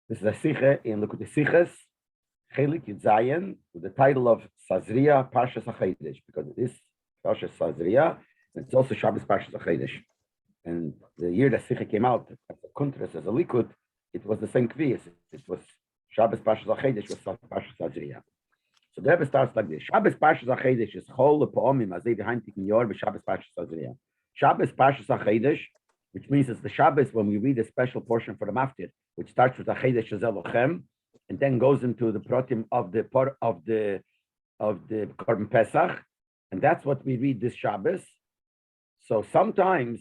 This is a Sikha in Likutei Sichos, Chelik Yud Zayin, with the title of Tazria Parshas Hachodesh, because it is Parshas Tazria, and it's also Shabbos Parshas Hachodesh. And the year that Sikha came out, as a Kuntras, as a Likud, it was the same Kviyas. It was Shabbos Parshas Hachodesh, was Parshas Tazria. So the Rebbe starts like this: Shabbos Parshas Hachodesh is Chol Le'Po'omim Azei V'Haintik Yor B'Shabbos Parshas Tazria. Shabbos Parshas Hachodesh, which means it's the Shabbos when we read a special portion for the Maftir, which starts with Hachodesh Hazel Lochem, and then goes into the protim of the Korban Pesach, and that's what we read this Shabbos. So sometimes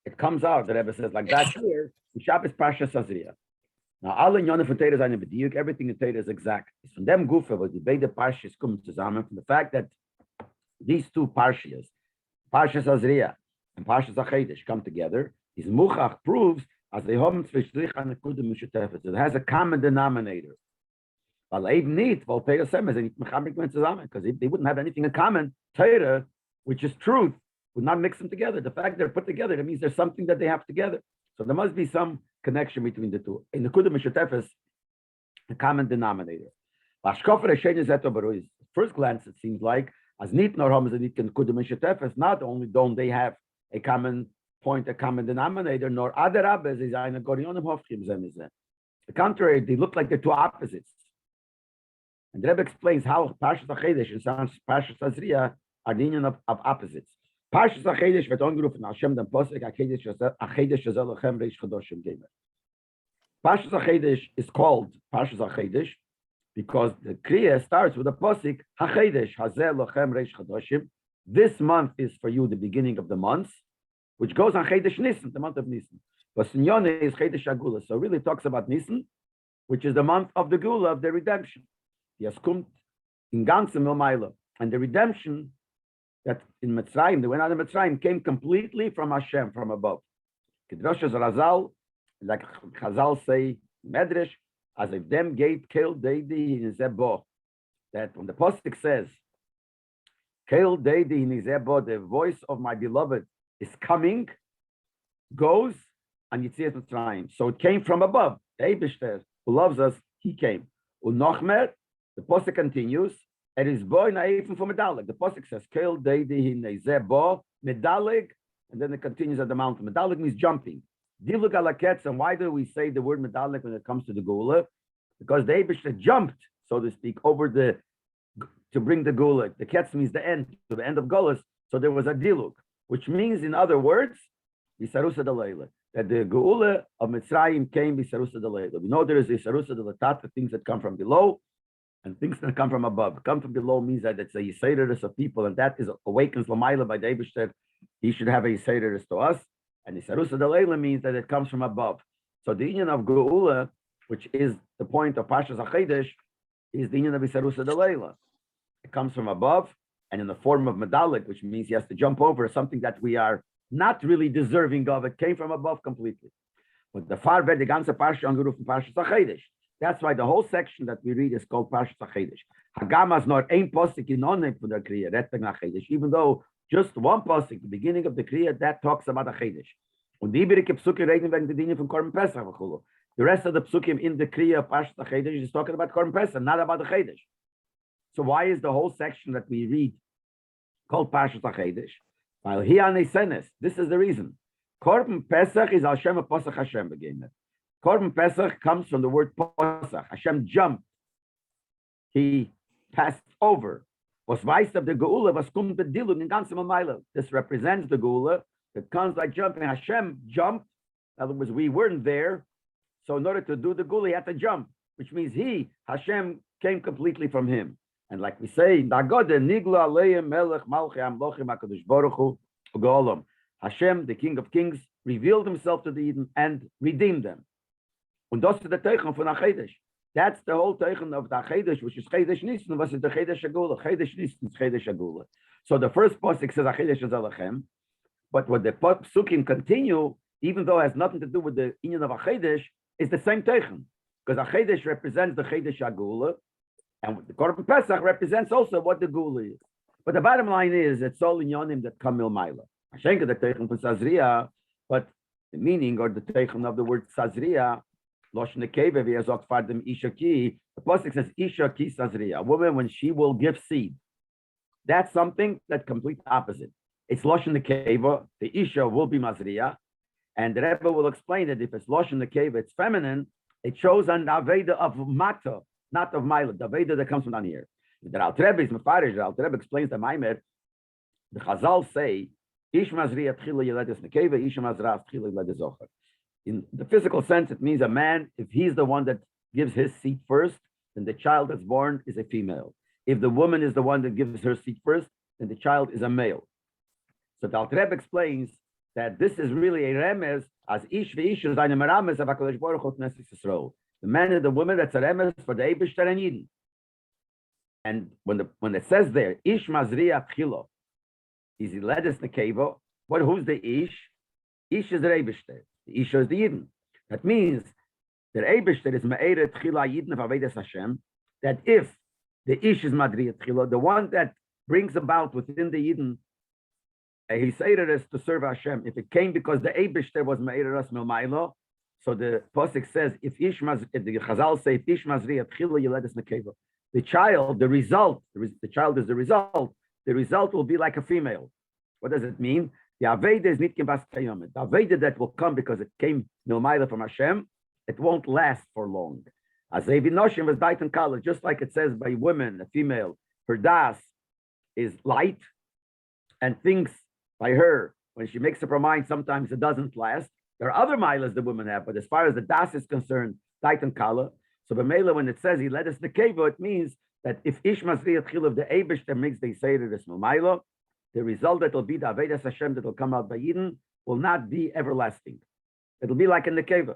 it comes out, the Rebbe says like that here, Shabbos Parshas Tazria. Now, all in Yonah von Torah are B'diuk, everything in Torah is exact. It's from them Gufa, was the beide Parshas come zusammen, from the fact that these two Parshas, Parshas Tazria and Parshas Hachodesh, come together. His Muchach proves as they have it has a common denominator. But Leib need, because if they wouldn't have anything in common, Torah, which is truth, would not mix them together. The fact they're put together, that means there's something that they have together. So there must be some connection between the two. In the Kudim Mishutefes, a common denominator. First glance, it seems like as nit nor Kudim Mishutefes, not only don't they have a common point, a common denominator, nor other rabbis is eine Gorionim Hofchim Zemizeh. The contrary, they look like they're two opposites. And the Rebbe explains how Parshas Hachodesh and Parshas Tazria are the union of opposites. Parshas Hachodesh wird angerufen Hashem den Posek Hachodesh Hazel Lochem Reish Chodoshim Gemer. Parshas Hachodesh is called Parshas Hachodesh because the Kriya starts with the Posek Hachodesh Hazel Lochem Reish Chodoshim. This month is for you the beginning of the months, which goes on Chodesh Nisan, the month of Nisan. But Sinyone is Chodesh Agula, so really talks about Nisan, which is the month of the Gula, of the redemption. Yes, kommt in ganzem Milmaila. And the redemption that in Mitzrayim, they went out of Mitzrayim, came completely from Hashem, from above. Kedroshas Razal, like Chazal say, Medrash, as if them gate killed Deidi in Zebo. That when the Pasuk says, Kel Deidi in Zebo, the voice of my beloved is coming, goes, and Yitzias Mitzrayim. So it came from above. The Eibishter, who loves us, he came. Unochmer, the Pasuk continues, it is boy naifim for Medalig. The Pasuk says, Kel Deidi in Zebo, Medalig, and then it continues at the mountain. Medalig means jumping. Dilug alaketz, and why do we say the word Medalig when it comes to the Gula? Because the Eibishter jumped, so to speak, over to bring the Gula. The ketz means the end, to the end of Golas. So there was a dilug, which means, in other words, Bisarusa Delayla, that the Geula of Mitzrayim came Bisarusa Delayla. We know there is Bisarusa Delatata, things that come from below, and things that come from above. Come from below means that it's a Yisairis of people, and that is awakens Lamaila by the Eibishter. He should have a Yisairis to us. And Bisarusa Delayla means that it comes from above. So the union of Geula, which is the point of Parshas Hachodesh, is the union of Bisarusa Delayla. It comes from above, and in the form of Medalik, which means he has to jump over something that we are not really deserving of. It came from above completely. But the far the ganze Parsha angerufen Parshas Hachodesh. That's why the whole section that we read is called Parshas Hachodesh. Hagamas nor ein posik in onne for the Kriya, Retbeg Hachodesh. Even though just one posik, the beginning of the Kriya, that talks about Hachodesh. Und die übrige Psukim reden wegen der Dinge von Korban Pesach. The rest of the Psukim in the Kriya of Parshas Hachodesh is talking about Korban Pesach, not about the Hachodesh. So why is the whole section that we read called Parshas Hachodesh? While he anesenes, this is the reason. Korban Pesach is Hashem a Pesach Hashem beginner. Korban Pesach comes from the word Pesach. Hashem jumped. He passed over. Was weiß of the Geula, was kommt the Dilun in ganzem Amayla. This represents the Geula that comes like jumping. Hashem jumped. In other words, we weren't there. So in order to do the Geula, he had to jump, which means Hashem, came completely from him. And like we say, Hashem, the King of Kings, revealed himself to the Eden and redeemed them. Und das ist der Teichen von Hachodesh. That's the whole Teichen of the Hachodesh, which is Chodesh Nisan. Was is the Chodesh Agula? Chodesh Nisan is Chodesh Agula. So the first pasuk says Hachodesh Hazelachem, but what the psukim continue, even though it has nothing to do with the union of Hachodesh, is the same Teichen. Because Hachodesh represents the Chodesh Agula, and the Korban Pesach represents also what the Gula is. But the bottom line is, it's all in Yonim that come Milmaila. Hashenka the Teichen for Tazria, but the meaning or the Teichen of the word Tazria Loshen Nekeva, wie sagt, Fardem Isha Ki. The Pasuk says, Isha Ki Tazria, a woman when she will give seed. That's something that's complete opposite. It's Loshen Nekeva, the Isha will be Mazria, and the Rebbe will explain that if it's Loshen Nekeva, it's feminine, it shows an Aveda of Mata, not of Maila, the Aveda that comes from down here. The Alter Rebbe is Mefarish, the Alter Rebbe explains the Maimer, the Chazal say, Ish Mazria Tchila Yeledes Nekeva, Ish Mazra Tchila Yeledes Zocher. In the physical sense, it means a man, if he's the one that gives his seed first, then the child that's born is a female. If the woman is the one that gives her seed first, then the child is a male. So the Alter Rebbe explains that this is really a remez as ish ve'ish is eine merames of HaKadosh Baruch Hu Knesset Yisrael. The man and the woman, that's a remez for the Eibishter and Yidden. And when it says there, ish mazriya tchilo, is Iledes Nekeva, who's the ish? Ish is the Eibishter. The Isha is the Yidden. That means the Eibishter is Me'eret Tchila Yidden of Avedas Hashem, that if the Ish is Madriya Tchila, the one that brings about within the Yidden a Hiseirer is to serve Hashem. If it came because the Eibishter was Me'eret Milmailo, so the Pasuk says, if the Chazal say, if Ish Mazriya Tchila Yeledes Nekeva, the child, the child is the result will be like a female. What does it mean? The Aveda is not Kimbas Kayomet. The Aveda that will come because it came Milmaila from Hashem, it won't last for long. As Evinoshim was died in college, just like it says by women, a female, her das is light, and things by her, when she makes up her mind, sometimes it doesn't last. There are other milas the women have, but as far as the das is concerned, died in kala. So B'meila, when it says he led us Nekeva, it means that if Ish Masriyat Chil of the Eibush that makes the Seder is Milmaila, the result that will be the Avedas Hashem that will come out by Yidden will not be everlasting. It'll be like in the Keva.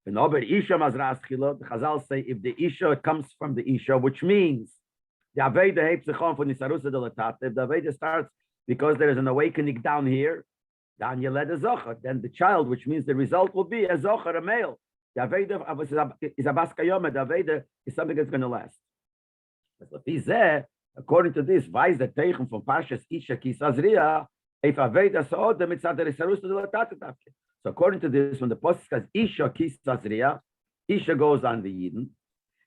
The Chazal say if the Isha comes from the Isha, which means the Aveda Heipzichon for Nisarusa de Latate, if the Aveda starts because there is an awakening down here, then you let a Zocher, then the child, which means the result will be a Zocher, a male. The Aveda is a Baskayoma, the Aveda is something that's going to last. According to this, why the Teichum from Parshas Isha Ki Tazria, if Aveda Sa'odem, it's at the Risarusa de Latate. So according to this, when the Pasuk says Isha Ki Tazria, Isha goes on the Yidden,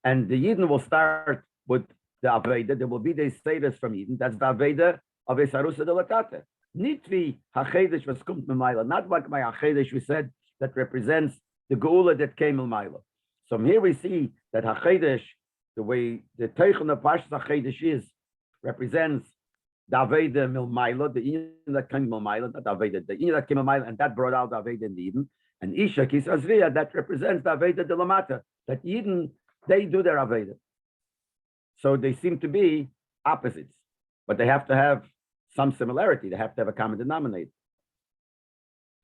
and the Yidden will start with the Aveda. There will be the status from Yidden. That's the Aveda of Risarusa de Latate. Nitvi Hachodesh was kumt Memaila, not like my Hachodesh we said that represents the Geula that came Memaila. So from here we see that Hachodesh, the way the Teichum of Parshas Hachodesh is, represents the Aveda Milmaila, the Eden that came Milmaila, not Aveda, the Eden that came Milmaila, and that brought out the Aveda in the Eden. And Isha Ki Tazria, that represents the Aveda de Lamata, that Eden, they do their Aveda. So they seem to be opposites, but they have to have some similarity. They have to have a common denominator.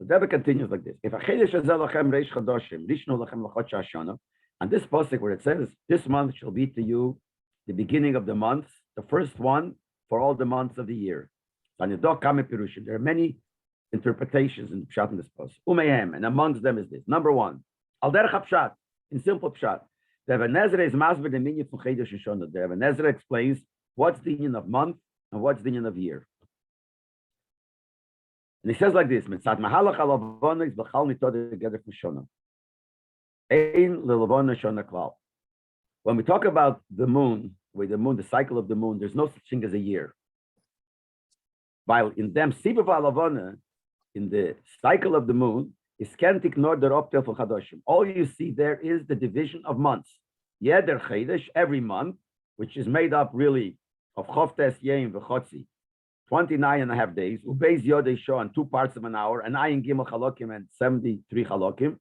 The Rebbe continues like this. If Hachodesh Hazel Lachem Reish Chadoshim, Rishnu Lachem Lachot Shashana, and this pasuk where it says, this month shall be to you the beginning of the months, the first one for all the months of the year. There are many interpretations in Pshat in this pasuk. Umehem, and amongst them is this. Number one, Al Derech HaPshat, in simple Pshat. The Rebbe Nezra is masber the minyan from Chodesh Shana. The Rebbe Nezra explains what's the union of month and what's the union of year. And he says like this: Mitzat Mahalach Alavona is B'chal Mitod together from Shana. Ein Lelavona Shana Klal. When we talk about the moon, the cycle of the moon, there's no such thing as a year. While in them Sibav Alavona, in the cycle of the moon, is can't ignore the Optel for Chadoshim. All you see there is the division of months. Yeder Chodesh, every month, which is made up really of Chovtes Yom v'Chotzi, 29 and a half days, Ubeis Yodei Show on 2 parts of an hour, and Ayin Gimel Chalokim and 73 Chalokim,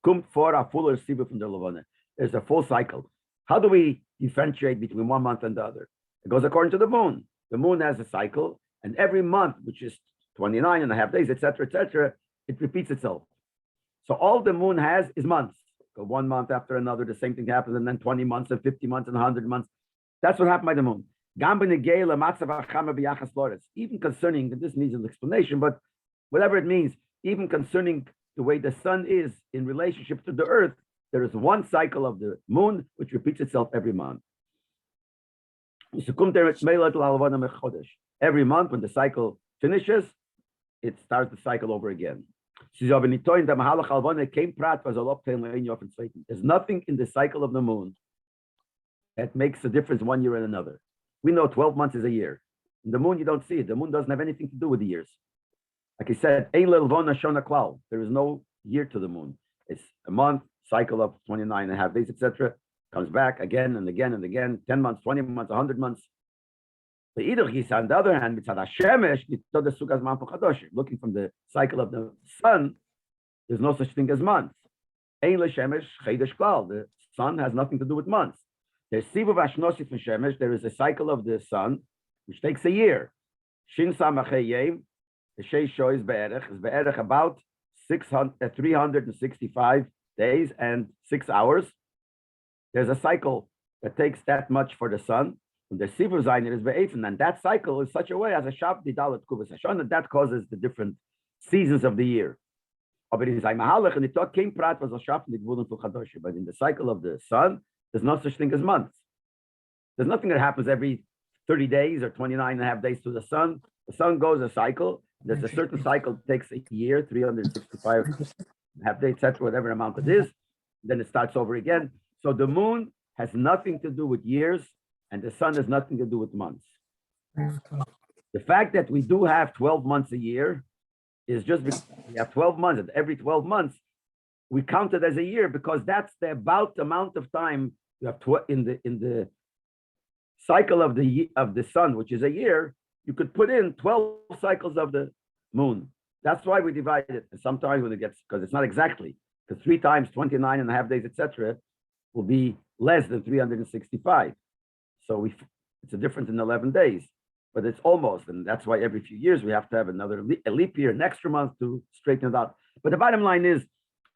Kumt for a fuller Siba from the Levana. There's a full cycle. How do we differentiate between one month and the other? It goes according to the moon. The moon has a cycle, and every month, which is 29 and a half days, etc., it repeats itself. So all the moon has is months. So 1 month after another, the same thing happens, and then 20 months and 50 months and 100 months. That's what happened by the moon. Even concerning, this needs an explanation, but whatever it means, even concerning the way the sun is in relationship to the earth, there is one cycle of the moon which repeats itself every month. Every month when the cycle finishes, it starts the cycle over again. There's nothing in the cycle of the moon that makes a difference one year and another. We know 12 months is a year. In the moon, you don't see it. The moon doesn't have anything to do with the years. Like I said, there is no year to the moon. It's a month, cycle of 29 and a half days, etc. Comes back again and again and again, 10 months, 20 months, 100 months. On the other hand, looking from the cycle of the sun, there's no such thing as months. The sun has nothing to do with months. There is a cycle of the sun, which takes a year. The Sheisho is about 365 days and 6 hours. There's a cycle that takes that much for the sun. And the Sivu Zayin is Be'efen, and that cycle is such a way as a Shab Didalet Kuvas Hashon, and that causes the different seasons of the year. But in the cycle of the sun, there's no such thing as months. There's nothing that happens every 30 days or 29 and a half days to the sun. The sun goes a cycle. There's a certain cycle that takes a year, 365 and a half days, etc., whatever amount it is. Then it starts over again. So the moon has nothing to do with years, and the sun has nothing to do with months. The fact that we do have 12 months a year is just because we have 12 months, and every 12 months, we count it as a year because that's the about amount of time you have in the cycle of the sun, which is a year. You could put in 12 cycles of the moon. That's why we divide it. And sometimes when it gets, because it's not exactly, because 3 times 29 and a half days, etc., will be less than 365. So it's a difference in 11 days, but it's almost, and that's why every few years we have to have a leap year, an extra month to straighten it out. But the bottom line is,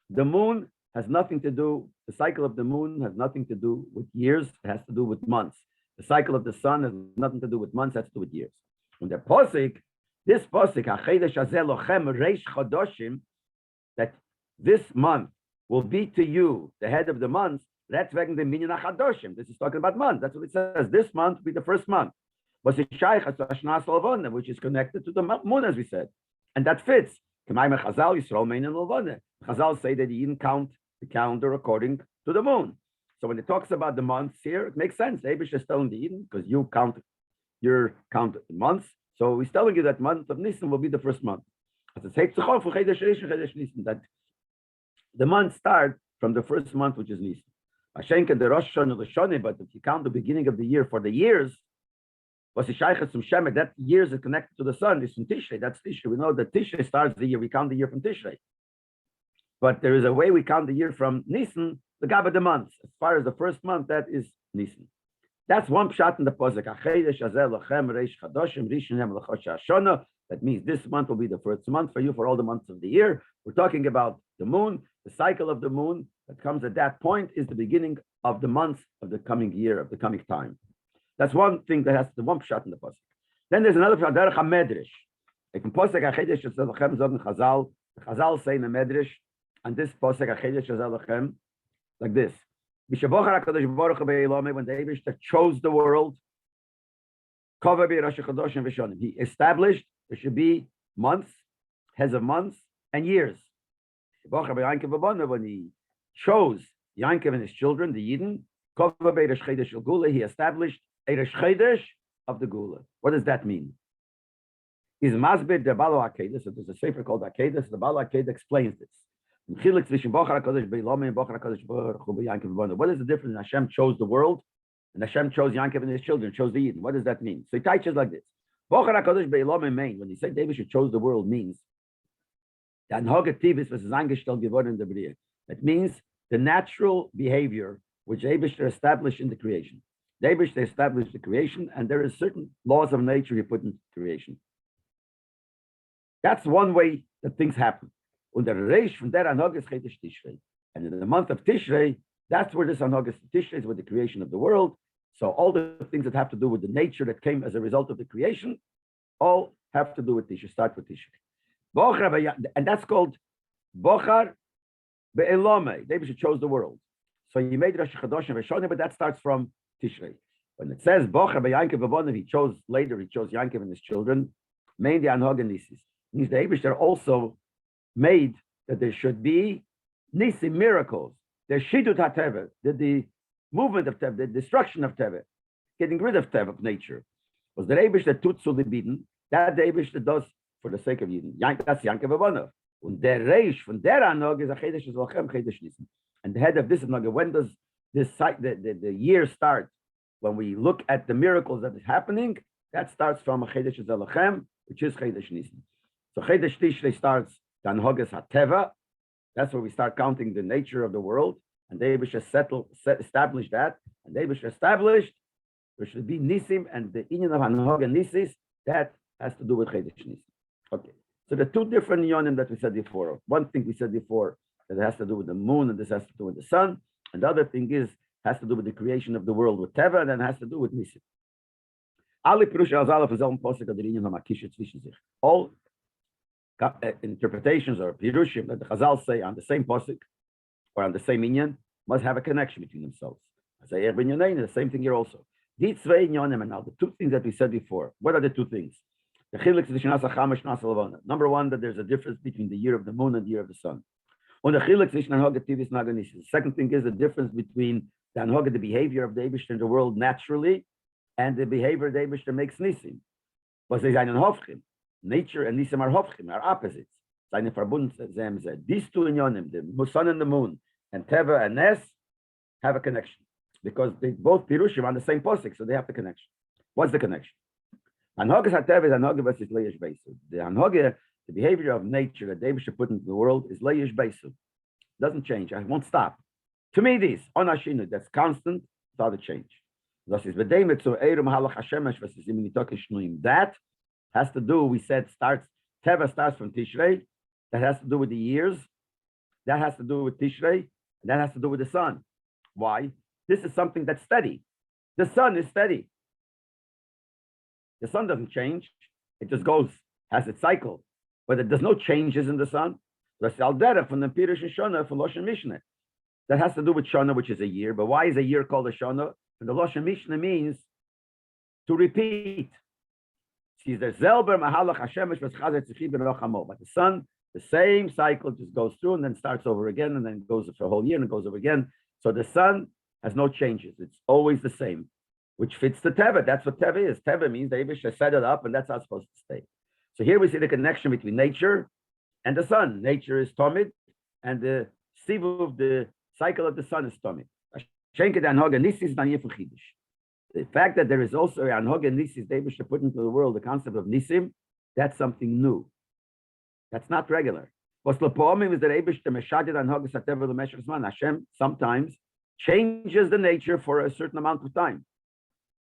the moon has nothing to do, the cycle of the moon has nothing to do with years, it has to do with months. The cycle of the sun has nothing to do with months, it has to do with years. And the posik, this posik, Hachodesh hazeh lochem reish chodoshim, that this month will be to you the head of the months. That's wegen the minyan hachodoshim. This is talking about months. That's what it says. This month will be the first month. Which is connected to the moon, as we said, and that fits. Chazal say that you didn't count the calendar according to the moon. So when it talks about the months here, it makes sense. Abish is telling the Eden because you count the months. So he's telling you that month of Nisan will be the first month. That the months start from the first month, which is Nisan. But if you count the beginning of the year for the years, that years is connected to the sun. It's from Tishrei. That's Tishrei. We know that Tishrei starts the year. We count the year from Tishrei. But there is a way we count the year from Nisan, the Gaba the months. As far as the first month, that is Nisan. That's one pshat in the posuk. That means this month will be the first month for you for all the months of the year. We're talking about the moon. The cycle of the moon that comes at that point is the beginning of the months of the coming year, of the coming time. That's one thing that has the one pshat in the posuk. Then there's another pshat, derech ha-medrash. If in posuk Hachodesh Hazeh Lochem Chazal, the Chazal say in the medrash, and this posuk Hachodesh Hazeh Lochem, like this: when the Eibishter chose the world, he established there should be months, heads of months, and years. When he chose Yankov and his children, the Yidden, he established Eresh Chodesh of the Gula. What does that mean? Is Masbir the Balo Hachodesh? So there's a sefer called Hachodesh. The Balo Hachodesh explains this. What is the difference? Hashem chose the world, and Hashem chose Yankov and his children, chose the Yidden. What does that mean? So he teaches like this. When he said David chose the world, means that means the natural behavior which Eibishter established in the creation. Eibishter established the creation, and there is certain laws of nature he put in creation. That's one way that things happen. And in the month of Tishrei, that's where this Anogas Tishrei is, with the creation of the world. So all the things that have to do with the nature that came as a result of the creation, all have to do with Tishrei. Start with Tishrei. And that's called Bochar Be'elome. David chose the world. So he made Rosh Chodesh and Rishon, but that starts from Tishrei. When it says Bochar Be'Yankov V'Bonav, he chose Yankov and his children, mainly Anhog and Nisis. Means the Eibishter also made that there should be nisim, miracles. There's shidut hateva, the movement of teva, the destruction of teva, getting rid of teva, of nature. Was the Reibish that tut zu libiden, that the Reibish that does for the sake of Yidden. That's Yankev Avonov. Und der Reish von der Anog is a Chedesh Zolchem, Chedesh Nissen. And the head of this Anog, when does this the year start? When we look at the miracles that is happening, that starts from a Chedesh Zolchem, which is Chedesh Nissen. So Chedesh Tishrei starts the Anogas HaTeva. That's where we start counting the nature of the world. And the Reibish has established that. And the Reibish established there should be Nisim, and the Inyan of Anog and Nisis, that has to do with Chedesh Nissen. Okay. So the two different yonim that we said before. One thing we said before that has to do with the moon, and this has to do with the sun. And the other thing has to do with the creation of the world with Teva, and then has to do with Nisim. All interpretations or pirushim that the Chazal say on the same posik or on the same inyan must have a connection between themselves. The same thing here also. These two yonim, and now the two things that we said before. What are the two things? Number one, that there's a difference between the year of the moon and the year of the sun. The second thing is the difference between the anhoga, the behavior of the Eibishter in the world naturally, and the behavior of the Eibishter makes nisim. Nature and nisim are hofchim, are opposites. These two inyonim, the sun and the moon, and teva and nes, have a connection because they both pirushim on the same posik, so they have the connection. What's the connection? Anhogas HaTeva is Anhoga versus Leish Beisu. The Anhoga, the behavior of nature that David should put into the world is Leish Beisu. Doesn't change. I won't stop. To me, this Onashinu, that's constant, without a change. That has to do, we said, Teva starts from Tishrei. That has to do with the years. That has to do with Tishrei. That has to do with the sun. Why? This is something that's steady. The sun is steady. The sun doesn't change. It just goes, has its cycle. But there's no changes in the sun. That's Aldera from the Pirush and Shona from Loshen Mishnah. That has to do with Shona, which is a year. But why is a year called a Shona? And the Loshen Mishnah means to repeat. But the sun, the same cycle just goes through and then starts over again and then goes for a whole year and it goes over again. So the sun has no changes. It's always the same, which fits the Teva. That's what Teva is. Teva means the Eibush has set it up, and that's how it's supposed to stay. So here we see the connection between nature and the sun. Nature is Tomid, and the Sivuv, the cycle of the sun is Tomid. The fact that there is also a Anhoga Nisis, the Eibush put into the world the concept of Nisim, that's something new. That's not regular. What's Lepomim is that Eibush the Meshadid Anhoga Satev the Meshachsman. Hashem sometimes changes the nature for a certain amount of time.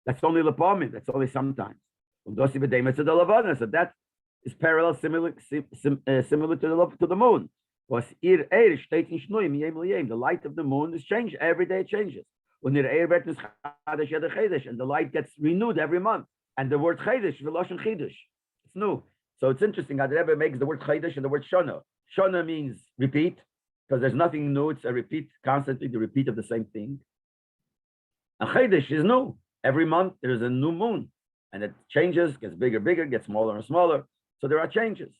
That's only Lepomim, that's only sometimes. So that is parallel, similar to the moon. The light of the moon is changed, every day it changes. And the light gets renewed every month. And the word Chodesh, it's new. So it's interesting how the Rebbe makes the word Chodesh and the word Shona. Shona means repeat, because there's nothing new, it's a repeat, constantly the repeat of the same thing. And Chodesh is new. Every month there's a new moon, and it changes, gets bigger, gets smaller and smaller. So there are changes.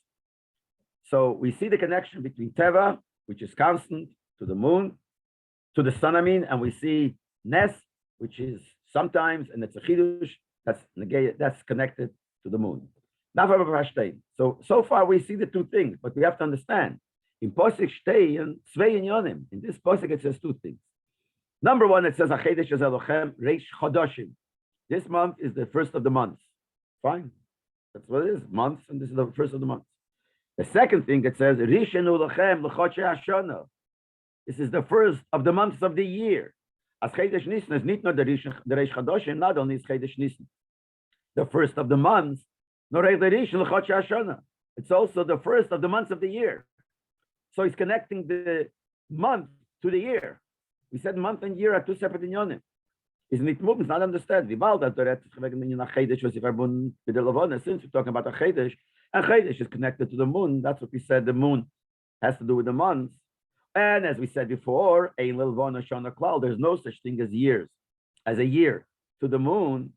So we see the connection between Teva, which is constant, to the moon, to the sun, and we see Nes, which is sometimes, and it's a Chidush, that's connected to the moon. So far we see the two things, but we have to understand. In Posik Shtei and Tzvei Yonim, in this Posik it says two things. Number one, it says Hachodesh Elochem Reish Chodoshim. This month is the first of the months. Fine, that's what it is. Months, and this is the first of the months. The second thing it says Rishenu Lochem L'Choche Hashana. This is the first of the months of the year. As Chodesh Nisan is not the Reish Chodoshim, not only is Chodesh Nisan the first of the months, nor the Rishon L'Choche Hashana. It's also the first of the months of the year. So he's connecting the month to the year. We said month and year are two separate inyonim. Isn't it moving? It's not understood. Since we're talking about a Hachodesh, and Hachodesh is connected to the moon. That's what we said. The moon has to do with the months. And as we said before, there's no such thing as years. As a year to the moon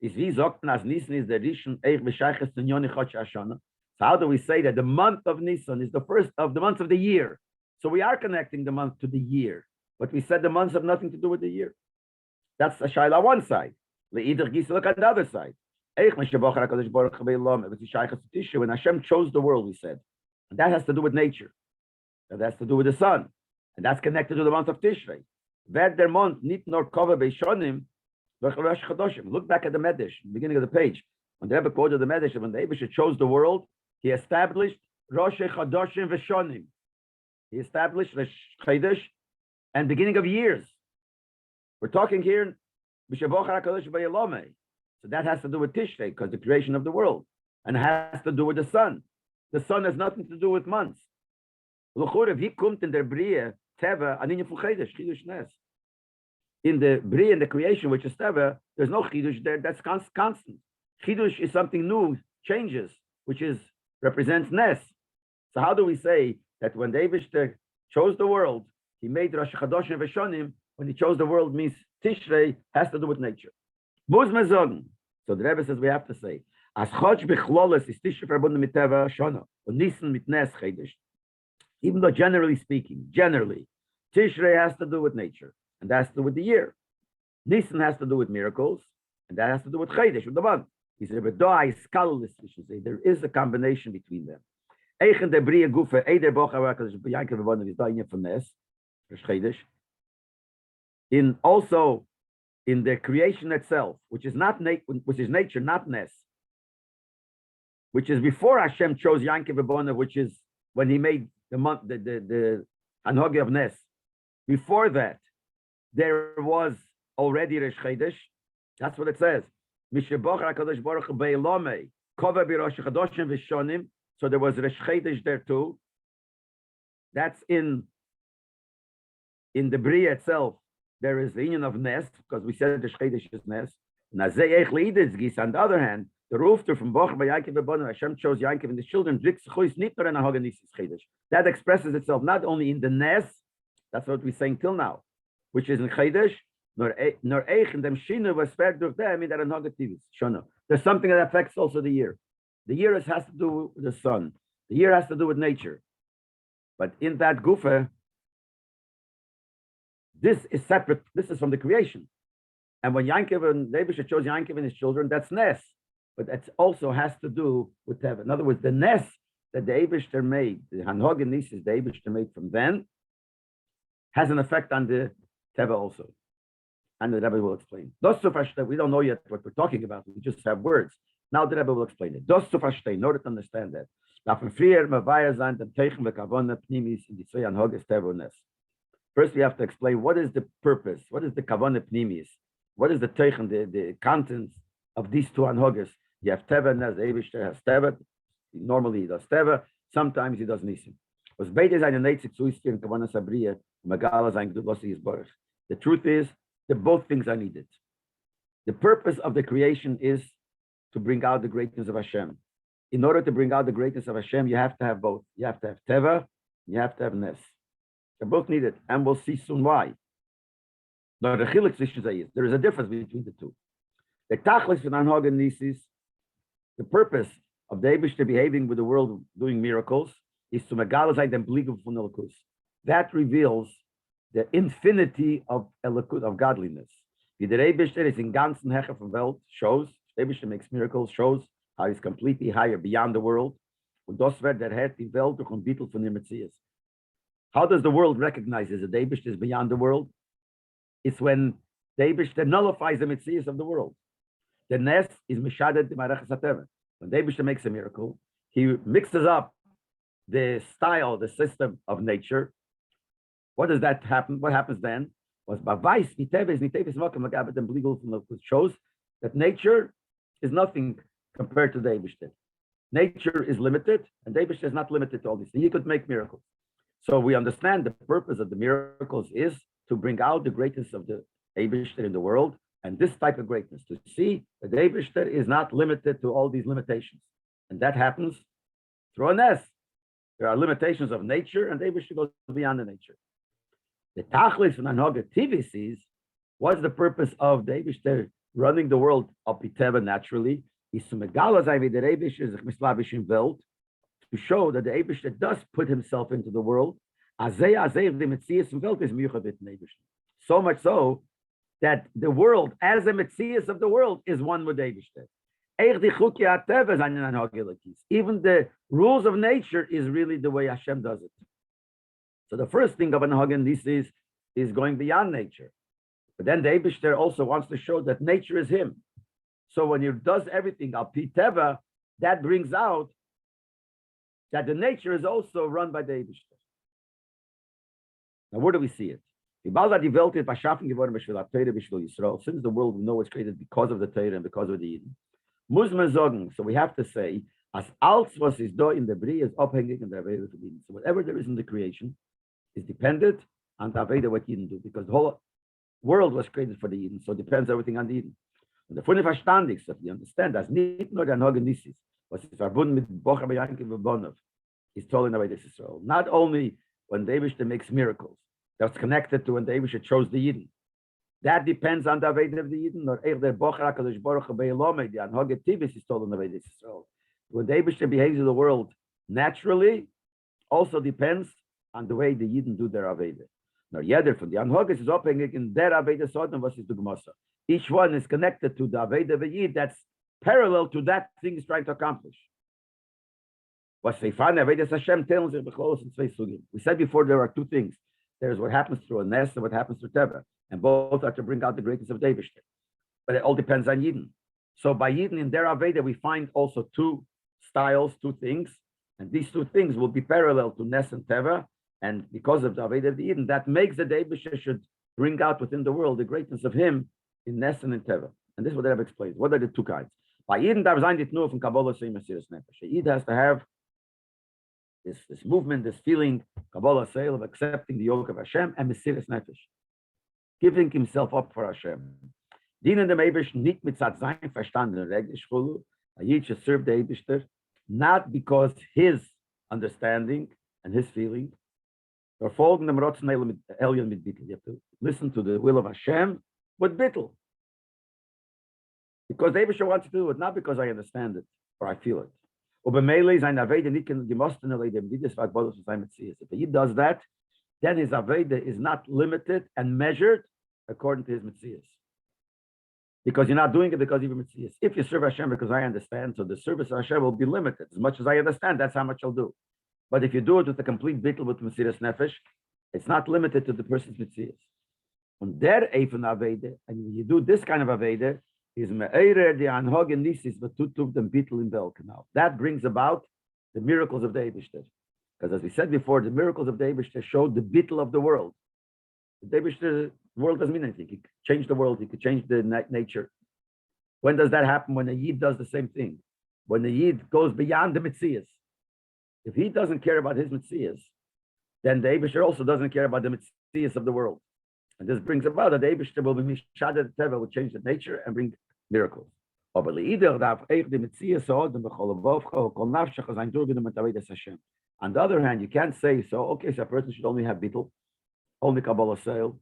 is wie sagt man as Nisan is the Rishon Eich B'Shayches Tznyoni Chodesh Hashana. So how do we say that the month of Nisan is the first of the months of the year? So we are connecting the month to the year, but we said the months have nothing to do with the year. That's a shaila on one side. Look at the other side. When Hashem chose the world, we said, and that has to do with nature. That has to do with the sun, and that's connected to the month of Tishrei. Der month nit nor cover beishonim. Look back at the Medrash, beginning of the page. When the Rebbe quoted the Medrash, when the Eibusha chose the world, he established Rosh Chadoshim v'Shonim. He established Rosh Chodesh and beginning of years. We're talking here, so that has to do with Tishrei, because the creation of the world, and it has to do with the sun. The sun has nothing to do with months. In the Bria, in the creation, which is Teva, there's no Chidush there, that's constant. Chidush is something new, changes, which represents Nes. So how do we say that when David chose the world, he made Rosh Chadoshim v'Shonim? When he chose the world means Tishrei has to do with nature. So the Rebbe says we have to say, as Chodsh b'chloles is Tishrei verbunden mit Teva Shona, und Nisan mit Nes Chodesh. Even though generally speaking, Tishrei has to do with nature, and that has to do with the year. Nisan has to do with miracles, and that has to do with Chodesh, with the month. He said, but there is a combination between them. Also in the creation itself, which is nature, not Nes, which is before Hashem chose Yankev V'Bonav, which is when he made the month, the Hanhogi of Nes. Before that, there was already Rosh Chodesh. That's what it says. So there was Rosh Chodesh there too. That's in the Bria itself. There is the union of Nes, because we said the Chodesh is Nes. On the other hand, the rooster from Boch by Yankev V'Bonav, Hashem chose Yankev and the children. That expresses itself not only in the Nes, that's what we're saying till now, which is in Chodesh, nor eich in dem Shinu was fair durch them in der negatives. There's something that affects also the year. The year has to do with the sun. The year has to do with nature. But in that gufa, this is separate. This is from the creation. And when Yankev and Leib chose Yankev and his children, that's Nes. But that also has to do with Teva. In other words, the Nes that the Eibishter made, the Hanhog and Nisis the Eibishter made from then, has an effect on the Teva also. And the Rebbe will explain. We don't know yet what we're talking about. We just have words. Now the Rebbe will explain it. In order to understand that. First, we have to explain what is the purpose, what is the Kavanah Pnimis, what is the Teichen, the contents of these two Anhogas. You have Teva and Nes. Eibishter has Teva. Normally he does Teva. Sometimes he does Nisim. The truth is that both things are needed. The purpose of the creation is to bring out the greatness of Hashem. In order to bring out the greatness of Hashem, you have to have both. You have to have Teva, you have to have Nes. They're both needed, and we'll see soon why. Now, the chiluk there is a difference between the two. The tachlis in Anhog and Nisis, the purpose of the Eibishter behaving with the world, doing miracles, is to megalazai dem bligu von Elokus. That reveals the infinity of Elokus, of godliness. The Eibishter is in ganzen Hecher from Welt, shows, Eibishter makes miracles, shows how he's completely higher beyond the world. Und das wird der Herr die Welt durch ein Bittel von Metzias. How does the world recognize that the Eibishter is beyond the world? It's when the Eibishter nullifies the Metzias of the world. The Nes is Mishadet de Marachas HaTeva. When the Eibishter makes a miracle, he mixes up the style, the system of nature. What does that happen? What happens then? Shows that nature is nothing compared to the Eibishter. Nature is limited, and the Eibishter is not limited to all these things. He could make miracles. So we understand the purpose of the miracles is to bring out the greatness of the Eibishter in the world, and this type of greatness, to see that the Eibishter is not limited to all these limitations. And that happens through a Nes. There are limitations of nature, and the Eibishter goes beyond the nature. The Tachlis and Anhoga Tivisis, what's the purpose of the Eibishter running the world up Teva naturally? Is to megalazai wie der Eibishter sich mislavish in Welt, to show that the Eibishter does put himself into the world. So much so that the world, as a Metzias of the world, is one with Eibishter. Even the rules of nature is really the way Hashem does it. So the first thing of an Hagen, this is going beyond nature. But then the Eibishter also wants to show that nature is him. So when he does everything al pi teva, that brings out that the nature is also run by the Eibishter. Now, where do we see it? Since the world we know was created because of the Torah and because of the Eden. So we have to say, as alles was is do in the Brie is abhängig in the Aveda of Eden. So whatever there is in the creation is dependent on the Aveda what Eden do, because the whole world was created for the Eden, so it depends everything on the Eden. And the funny verstandig, so if you understand, as nicht nur der Nogenissis, was is verbunden mit Bocher Beyanki Vebonov, is told in the way this is so. Not only when the Eibishter makes miracles, that's connected to when the Eibishter chose the Eden. That depends on the Aveda of the Eden, or der Bocher HaKadosh Baruch Hu Be'elomei, the Anhoge Tivis is told in the way this is so. When the Eibishter behaves in the world naturally, also depends on the way the Eden do their Aveda. Now, jeder von the Anhoges is abhängig in der Aveda Sodom, was is the Gemasa. Each one is connected to the Aveda of the Yid that's parallel to that thing he's trying to accomplish. We said before there are two things. There's what happens through a nest and what happens through Teva. And both are to bring out the greatness of David. But it all depends on Yidden. So by Yidden in their Aveda, we find also two styles, two things. And these two things will be parallel to Nes and Teva. And because of the Aveda of the Eden, that makes the David should bring out within the world the greatness of him in Nes and in Teva. And this is what I have explained. What are the two kinds? By Eden, there is it nur from Kabbalah Seim Mesiras Nefesh. Eden has to have this movement, this feeling, Kabbalah Seil, of accepting the yoke of Hashem and Mesiras Nefesh, giving himself up for Hashem. Dienen dem Eibisch nicht mit Zat sein verstanden Reglish Chulu. A Yid should serve the Eibishter not because his understanding and his feeling, or folgen dem Rotzen Elyon mit Bittel. You have to listen to the will of Hashem with Bittel. Because the Eibishter wants to do it, not because I understand it or I feel it. If he does that, then his Aveda is not limited and measured according to his Metzias. Because you're not doing it because of your Metzias. If you serve Hashem because I understand, so the service of Hashem will be limited. As much as I understand, that's how much I'll do. But if you do it with a complete bittul with Mesiras Nefesh, it's not limited to the person's Metzias. On der Eifen Aveda, and when you do this kind of Aveda, is me'erer the anhogen nisis v'tutuv dem bittul in bel canal. That brings about the miracles of the Eibishter. Because as we said before, the miracles of the Eibishter showed the bittul of the world. The Eibishter world doesn't mean anything. He could change the world. He could change the nature. When does that happen? When a Yid does the same thing. When the Yid goes beyond the Metzias. If he doesn't care about his Metzias, then the Eibishter also doesn't care about the Metzias of the world. And this brings about that the Eibishter will be Mishad Teva, will change the nature and bring miracles. On the other hand, you can't say, so, okay, so a person should only have bittul, only Kabbalah Seil,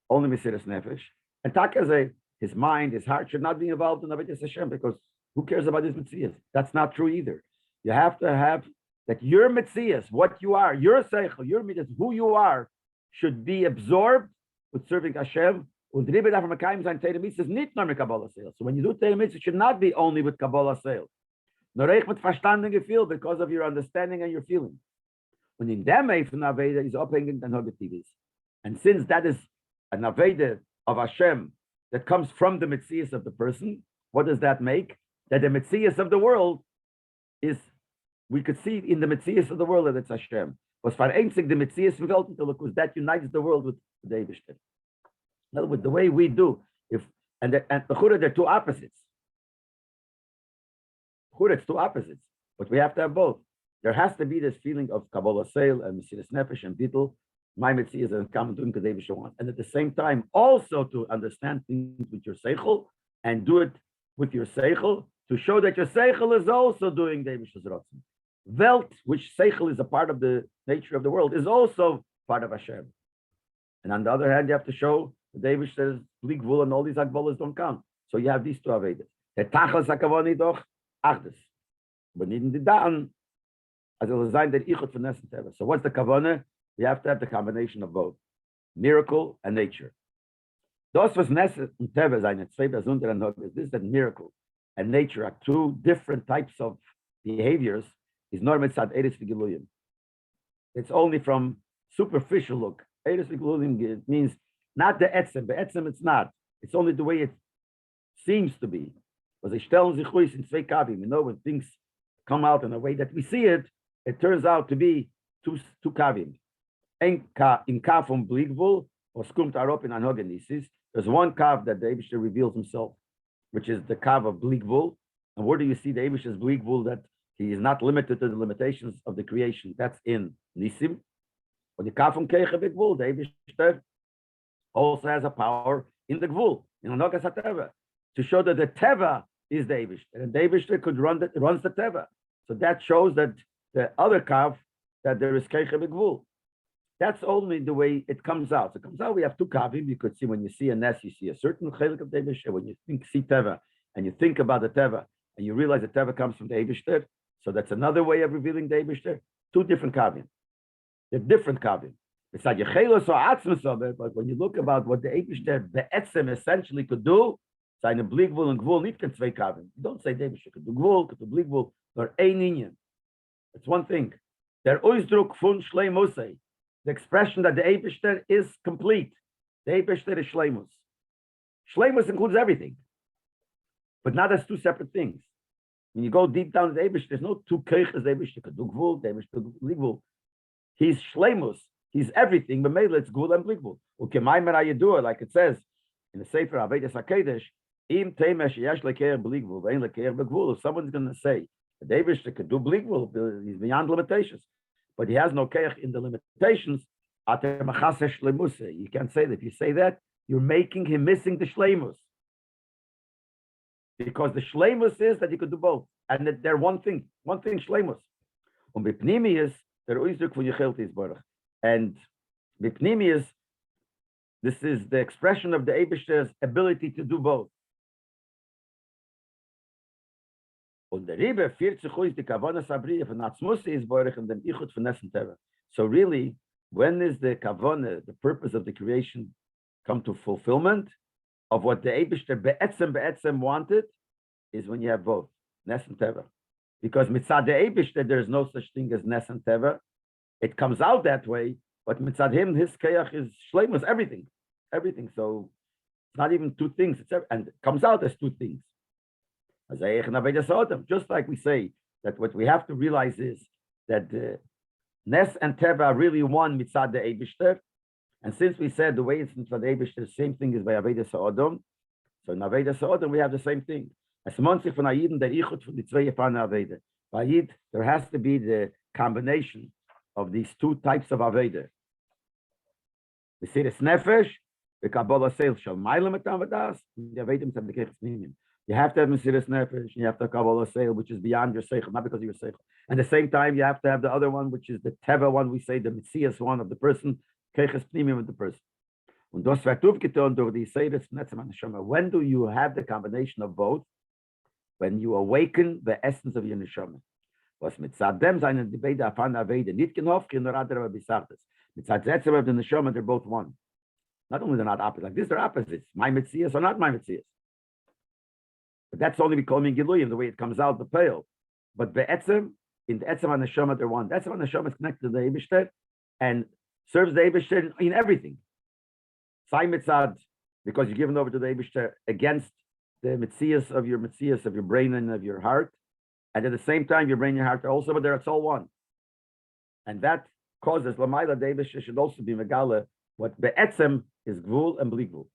only Mesiras Nefesh. And Takazeh, his mind, his heart should not be involved in Avodas Hashem, because who cares about his Metzias? That's not true either. You have to have that your Metzias, what you are, your Seichel, your Midas, who you are, should be absorbed with serving Hashem. So when you do Torah Mitzvah, it should not be only with Kabbalah Seil. Because of your understanding and your feeling. When in them from Aveda is abhängig and Hogetivis. And since that is an Aveda of Hashem that comes from the Metzias of the person, what does that make? That the Metzias of the world is, we could see in the Metzias of the world that it's Hashem. Was vereinzigt the Metzias because that unites the world with the Eibishter. In other words, the way we do, and the Chura, they're two opposites. Chura, it's two opposites, but we have to have both. There has to be this feeling of Kabbalah Seil and Mesiras Nefesh and Bittul, my Metzias and common doing because Eibishter wants. And at the same time, also to understand things with your Seichel and do it with your Seichel to show that your Seichel is also doing the Eibishter's Rotzen. Welt, which Seichel is a part of the nature of the world, is also part of Hashem. And on the other hand, you have to show the Eibishter's Bligvul and all these Agbolas don't count. So you have these two Avedas. The Tachas HaKavoni doch Achdes. But in the Dan, as a design that ichut for Nes and Teva. So what's the kavanah? We have to have the combination of both miracle and nature. Das was Nes and Teva seine zwei besondere Noges. This is that miracle and nature are two different types of behaviors. Is not mitzad eres v'giluyim. It's only from superficial look. Eres v'giluyim means not the etzem. The etzem it's not. It's only the way it seems to be. Because they stellen sich ruhig in zwei kavim. You know, when things come out in a way that we see it, it turns out to be two kavim. In kav from bligvul or skumt arop in anhogenisis. There's one kav that the Eibishter reveals himself, which is the kav of bligvul. And where do you see the Eibishter's bligvul that he is not limited to the limitations of the creation? That's in Nisim. When the kav from keiche bigvul, the Eibishter also has a power in the gvul, in Anogas HaTeva, to show that the Teva is the Eibishter, and the Eibishter could runs the Teva. So that shows that the other kav, that there is keiche bigvul. That's only the way it comes out. So it comes out, we have two kavim. You could see when you see a Nes, you see a certain chelik of the Eibishter. When you see Teva, and you think about the Teva, and you realize the Teva comes from the Eibishter, so that's another way of revealing the Eibishter. Two different kavim. They're different kavim. But when you look about what the Eibishter, the etzem essentially could do, seine bligvul and gvul nicht zwei kavim. You don't say the Eibishter could do gvul, could do bligvul, nor ein inyan. It's one thing. Der Ausdruck von Shleimusei, the expression that the Eibishter is complete. The Eibishter is Shleimus. Shleimus includes everything, but not as two separate things. When you go deep down to the Eibishter, there's no two keiches. The Eibishter could do gvul, the Eibishter could do bligvul. He's Shleimus. He's everything, but maybe it's gvul and bligvul. Okay, like it says in the Sefer Hachodesh, im temesh yesh lekeir bligvul, vein lekeir begvul. If someone's going to say the Eibishter could do bligvul, he's beyond limitations, but he has no keich in the limitations. You can't say that. If you say that, you're making him missing the shleimus, because the shleimus is that you could do both, and that they're one thing shleimus. And bipnimius, this is the expression of the Eibishter's ability to do both. Und der Rebbe führt sich aus die Kavanas Abriya von Atzmusi is Borech and then Ichut von Nes and Teva. So really, when is the Kavana, the purpose of the creation, come to fulfillment of what the Eibishter be'etzem wanted, is when you have both Nes and Teva. Because mitzad the Eibishter, there is no such thing as Nes and Teva. It comes out that way, but mitzad him, his kayach is shleimus, everything. So it's not even two things, and it comes out as two things. Just like we say that what we have to realize is that Nes and Teva are really one mitzad the Eibishter, and since we said the way it's mitzad the Eibishter, the same thing is by Avodas HaAdam. So in Avodas HaAdam we have the same thing. As monzich von Ayiden der Ichut von die zwei Yefana Aveda. By Yid, there has to be the combination of these two types of Aveda. The Siris Nefesh, the Kabbalah Seil Shal Mailam Etavadas, the Avedim have the Kechs Nimim. You have to have Mesiras Nefesh, you have to have Kabbalah Seil, which is beyond your Seichel, not because of your Seichel. And at the same time, you have to have the other one, which is the Teva one, we say, the Metzias one of the person, Keches Pnimim of the person. Und das wird aufgetan durch die Seiris Netzem an Neshama. When do you have the combination of both? When you awaken the essence of your Neshama. Was mitzad dem seinen die beide afan Aveda, nicht genofkin nor adar aber bisartes. Mitzad Zetzem of the Neshama, they're both one. Not only they're not opposites, like this, they're opposites. My Metzias or not my Metzias. But that's only becoming Giluyim, the way it comes out the pale. But the Etzem, in the Etzem and the Neshama, they're one. The Etzem and the Neshama is connected to the Eibishter and serves the Eibishter in everything. Sai Mitzad, because you're given over to the Eibishter against the Metzias of your brain and of your heart. And at the same time, your brain and your heart are also, but it's all one. And that causes Lamaila the Eibishter should also be Megala. What the Etzem is Gvul and Bligvul.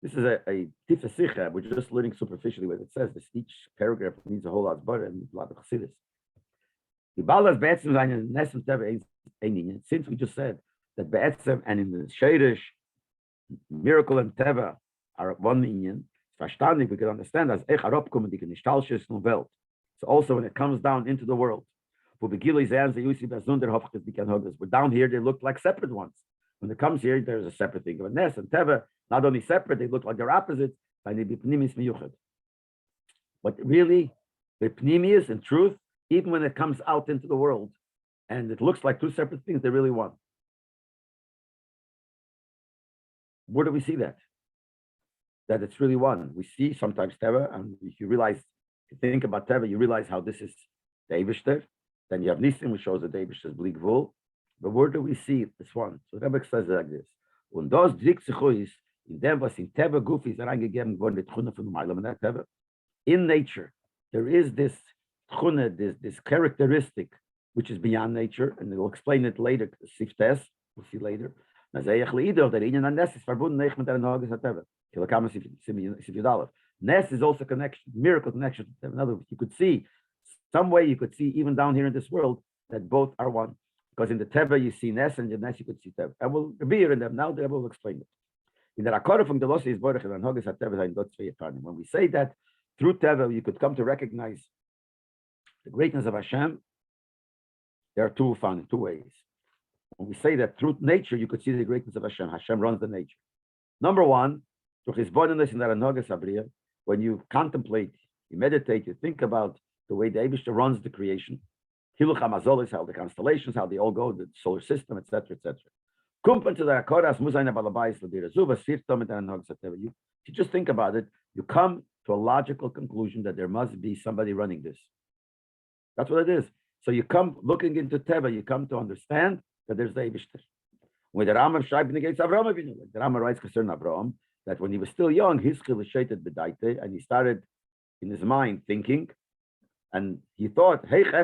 This is a Tifa Sicha. We're just learning superficially what it says. This each paragraph needs a whole lot of butter and a lot of chassidus. The Balas Be'etzem and Nes and Teva Ein. Since we just said that Be'etzem and in the Shadish, Miracle and Teva are one inyan, verstandig, we can understand as Ech Arabkum and die Gestalsches in Welt. So also when it comes down into the world, we're down here, they look like separate ones. When it comes here, there's a separate thing. But Nes and Teva, not only separate, they look like they're opposites. But really, the Pnimius in truth even when it comes out into the world and it looks like two separate things, they're really one. Where do we see that? That it's really one. We see sometimes Teva, and if you realize, if you think about Teva, you realize how this is the Eibishter. Then you have Nisim, which shows that the Eibishter is Bli Gvul. But where do we see this one? So Rebbe says it like this. Und das drückt sich aus, in dem, was in Teva Guf ist reingegeben worden, die Tchune von dem Eilam in that Teva. In nature, there is this Tchune, this characteristic, which is beyond nature, and we'll explain it later, Siftes, we'll see later. Nes is also connection, miracle connection. In other words, you could see, some way you could see even down here in this world that both are one. Because in the Teva you see Nes, and in the Nes you could see Teva. And we'll be here in them now, the Rebbe will explain it. In the Rakora from the Losi is Borech and Hogis HaTeva, when we say that through Teva you could come to recognize the greatness of Hashem, there are two found in two ways. When we say that through nature, you could see the greatness of Hashem. Hashem runs the nature. Number one, when you contemplate, you meditate, you think about the way the Eibishter runs the creation, how the constellations, how they all go, the solar system, etc., etc. You just think about it, you come to a logical conclusion that there must be somebody running this. That's what it is. So you come looking into Teva, you come to understand that there's the Eibishter. When the Rambam schreibt in the gates of Avraham, the Rambam writes concerning Avraham, that when he was still young, his chilashated bedaite, and he started in his mind thinking, and he thought, hey, is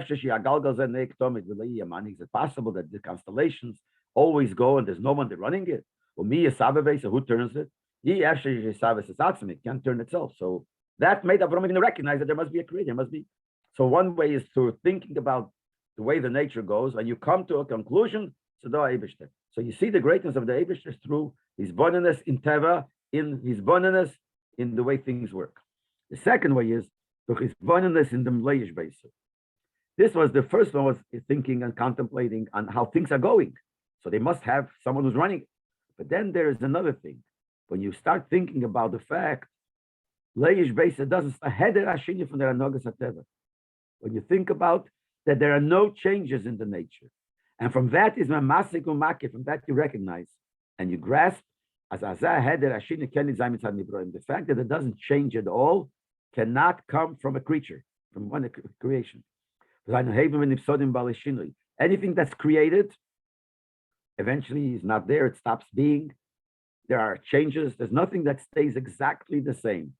it possible that the constellations always go and there's no one running it? So who turns it? It can't turn itself. So that made Avraham even recognize that there must be a creator, there must be. So one way is through thinking about the way the nature goes, and you come to a conclusion, so you see the greatness of the Eibishter through his boneness in Teva, in his boneness in the way things work. The second way is through his boneness in the Mleish Beiser. This was the first one, was thinking and contemplating on how things are going. So they must have someone who's running it. But then there is another thing. When you start thinking about the fact, Leish Beiser doesn't heder Ashini from the Anogas Teva. When you think about that there are no changes in the nature. And from that is Mamasik Umaki, from that you recognize and you grasp as Azah Heder Ashini Ken Zaim Tzad Nivroim. The fact that it doesn't change at all cannot come from a creature, from one creation. Anything that's created eventually is not there, it stops being. There are changes, there's nothing that stays exactly the same.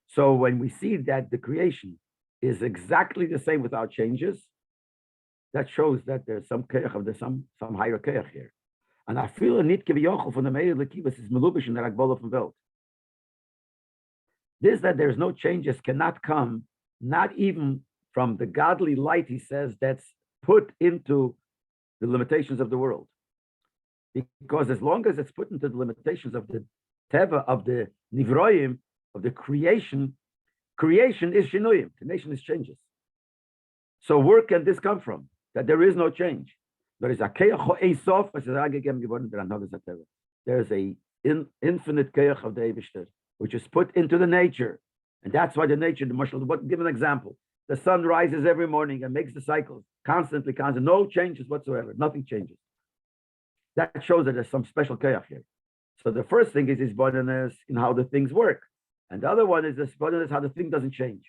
So when we see that the creation is exactly the same without changes, that shows that there's some keach, there's some higher keach here. And I feel a need from the Meir Lekivas is melubish in the Ragbala from Welt. This that there's no changes cannot come, not even from the godly light, he says, that's put into the limitations of the world. Because as long as it's put into the limitations of the Teva, of the Nivroim, of the creation is Shinuyim, creation is changes. So where can this come from? That there is no change. There is a there's a infinite keach of the Eibishter, which is put into the nature. And that's why the nature, the Marshal, give an example. The sun rises every morning and makes the cycle constantly, no changes whatsoever, nothing changes. That shows that there's some special keach here. So the first thing is his bodiness in how the things work. And the other one is this bodiness, how the thing doesn't change.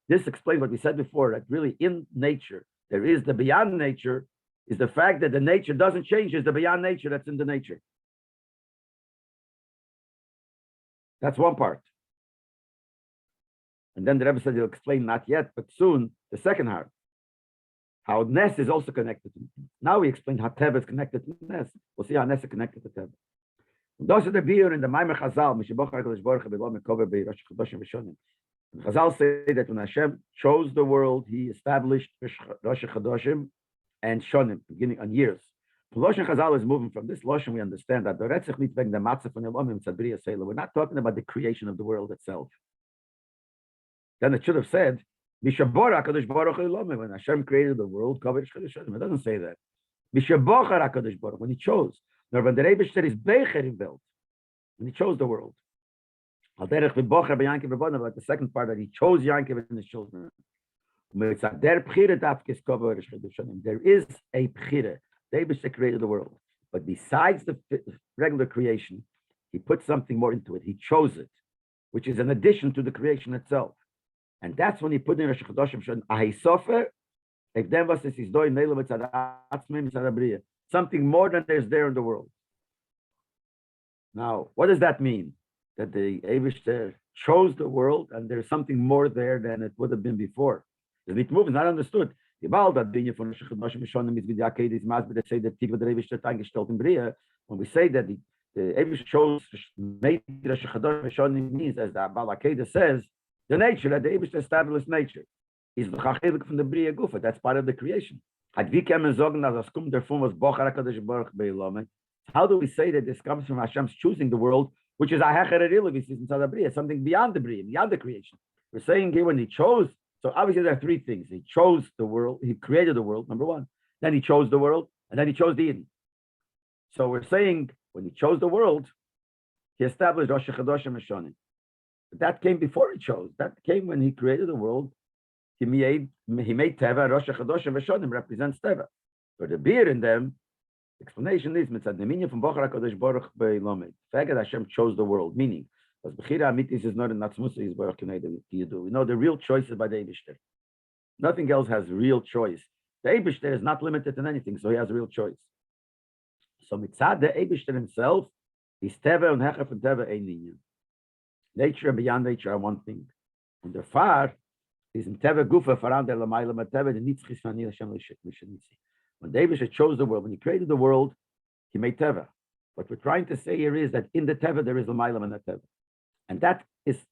This explains what we said before, that really in nature, there is the beyond nature, is the fact that the nature doesn't change, is the beyond nature that's in the nature. That's one part. And then the Rebbe said he'll explain, not yet, but soon, the second part. How Nes is also connected to it. Now we explained how Teva is connected to Nes. We'll see how Nes is connected to Teva. Those are the beer in the Maimer Chazal, Chazal say that when Hashem chose the world, he established Rosh Chodoshim and Shonim, beginning on years. Loshen Chazal is moving from this Loshen, we understand that the Retzich nicht wegen der Matzah von Elomim Tzadria Seila. We're not talking about the creation of the world itself. Then it should have said, Mishabora HaKadosh Baruch Hu Elomim, when Hashem created the world, Kovesh Chodoshim. It doesn't say that. Mishabochar HaKadosh Baruch, when he chose. Nor when the Rebbe said is Becher in Welt, when he chose the world. Like the second part that he chose Yankiv and his children. There is a Pchira. David created the world. But besides the regular creation, he put something more into it. He chose it, which is an addition to the creation itself. And that's when he put in Rosh Chodoshim Ahisofer, something more than there's there in the world. Now, what does that mean? That the Eibishter chose the world and there's something more there than it would have been before. The Mitmuf is not understood. When we say that the Eibishter chose made Rosh Chodoshim means, as the Balakeda says, the nature that the Eibishter established nature is the Chachelik from the Bria Gufa. That's part of the creation. How do we say that this comes from Hashem's choosing the world, which is something beyond the Bria, beyond the creation? We're saying here when he chose, so obviously there are three things. He chose the world, he created the world, number one. Then he chose the world, and then he chose the Eden. So we're saying when he chose the world, he established Rosh Chodoshim Hashonim. But that came before he chose. That came when he created the world. He made Teva, Rosh Chodoshim Hashonim represents Teva. So the beer in them, explanation is mitzad dominion from Bochar HaKadosh Baruch Be'Lomed. The fact that Hashem chose the world, meaning, because Bechira Amitis is not in Natzmusa is Baruch Kinei Yadu. We know the real choice is by the Eibishter. Nothing else has real choice. The Eibishter is not limited in anything, so he has real choice. So mitzad the Eibishter himself, is Teva and Hechef and Teva ein Ninyan. Nature and beyond nature are one thing. And the far is in Teva Gufa Faran der Lamayla Mateva the Nitzchis Vanil Hashem Lishanitzi. When David chose the world, when he created the world, he made Teva. What we're trying to say here is that in the Teva there is Lamayla and Teva. And that is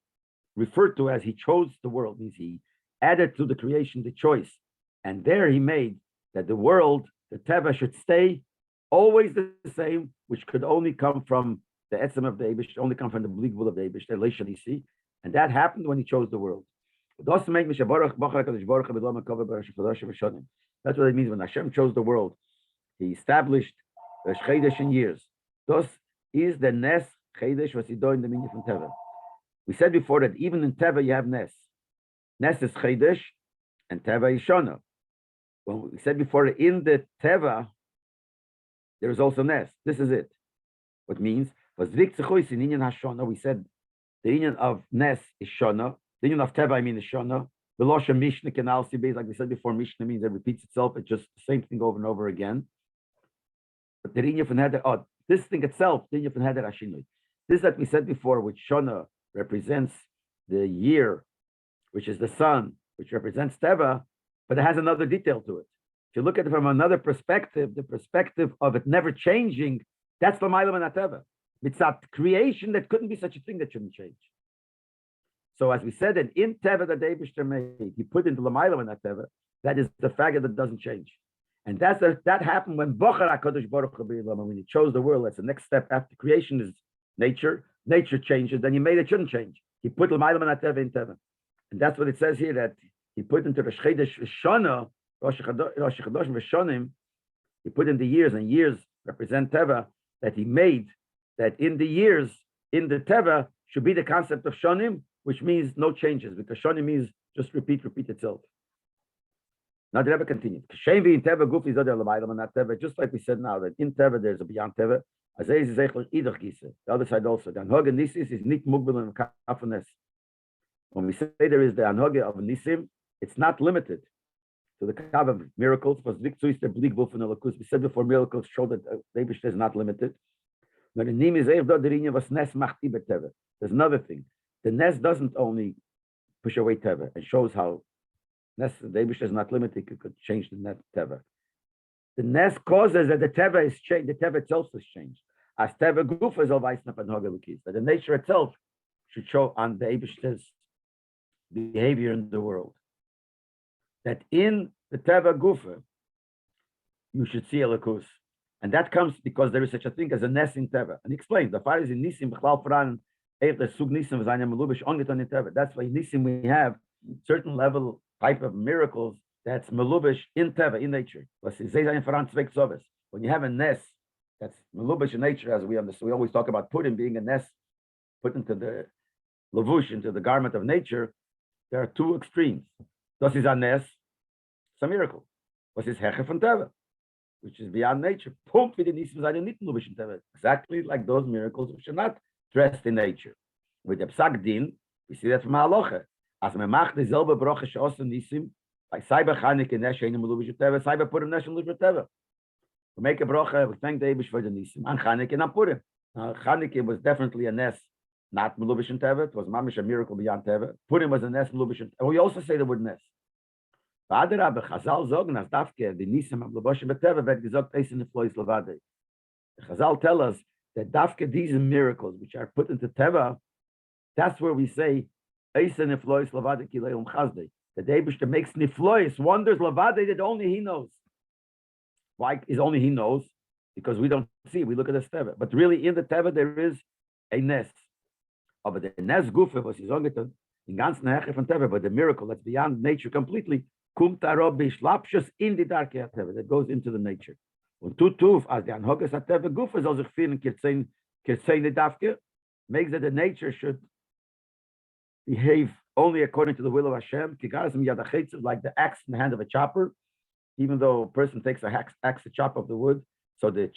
referred to as he chose the world, means he added to the creation the choice. And there he made that the world, the Teva, should stay always the same, which could only come from the etzem of the Eibush, only come from the bleak will of the Eibush, the Leishanisi. And that happened when he chose the world. That's what it means when Hashem chose the world. He established the Hachodesh in years. Thus is the Nes Hachodesh was in the meaning from Teva. We said before that even in Teva you have Nes. Nes is Hachodesh and Teva is Shana. When we said before in the Teva there is also Nes. This is it. What means we said the union of Nes is Shana. The union of Teva, I mean, is Shana. The Losha Mishnah can also be, like we said before, Mishnah means it repeats itself. It's just the same thing over and over again. But the union from Heder, this thing itself, the union from Heder Ashinui. This that we said before, which Shana represents the year, which is the sun, which represents Teva, but it has another detail to it. If you look at it from another perspective, the perspective of it never changing, that's the Mailam and Teva. It's a creation that couldn't be such a thing that shouldn't change. So as we said, that in Teva that Eibishter made, he put into L'mayla and Teva, that is the fact that doesn't change. And that happened when Bochar HaKadosh Baruch Hu, when he chose the world. That's the next step after creation is nature. Nature changes, then he made it shouldn't change. He put L'mayla and Teva in Teva. And that's what it says here, that he put into the Hachodesh Shana, Rosh Chodoshim V'Shonim, he put in the years, and years represent Teva, that he made that in the years, in the Teva, should be the concept of Shonim, which means no changes, because Shonim means just repeat itself. Now the Rebbe continued. Just like we said now, that in Teva there's a beyond Teva. The other side also. The Anhoge Nisis is not mugbil and kafanes. When we say there is the Anhoge of Nisim, it's not limited to the kav of miracles, because we said before, miracles show that the Eibush is not limited. There's another thing. The Nes doesn't only push away Teva. It shows how Nes, the Eibush is not limited. You could change the Nes Teva. The Nes causes that the Teva is changed. The Teva itself is changed. As Teva Gufa is always not that the nature itself should show on the Eibush's behavior in the world. That in the Teva Gufa, you should see Elikus. And that comes because there is such a thing as a Nes in Teva. And he explains, the fire is in Nisim, B'chlal Fran, that's why in Nisim we have certain level type of miracles that's melubish in Teva, in nature. When you have a Nes that's melubish in nature, as we understand, we always talk about Purim being a Nes put into the levush, into the garment of nature, there are two extremes. Das is a nes, it's a miracle. Was is hecher von teva, which is beyond nature. Punkt wie die Nisim seine nicht levush in teva. Exactly like those miracles which are not dressed in nature. With the psak din, we see that from halacha. As me macht dieselbe broche she'osen Nisim, like Saiba Chaneke Nesh Einem Levush Teva, Saiba Purim Nesh Levush Teva. We make a brocha, we thank the Eibush for the Nisim, and Chaneke and Purim. Chaneke was definitely a Nes, not Meluvish Teva. It was mamish a miracle beyond Teva. Purim was a Nes Meluvish, and we also say the word Nes. V'adarabbe Chazal zogen as dafke the Nisim of Levush Teva vet gesagt Eisen Neflois Levade. The Chazal tell us that dafke these miracles which are put into Teva, that's where we say Eisen Neflois Levade Kileum Chazdei. The Eibush makes Neflois wonders Levade that only he knows. Why is only he knows? Because we don't see, we look at the Teva. But really in the Teva there is a Nes. But the Nes Gufe was his own in ganzen Heche von Teva, but the miracle that's beyond nature completely, Kumt Arobi Shlapshus in the dark Teva, that goes into the nature. Und Tutuf, as the Anhogas at Teva Gufe soll sich fühlen, Kirzein the Dafke, makes that the nature should behave only according to the will of Hashem, like the axe in the hand of a chopper. Even though a person takes a axe to chop up the wood, so the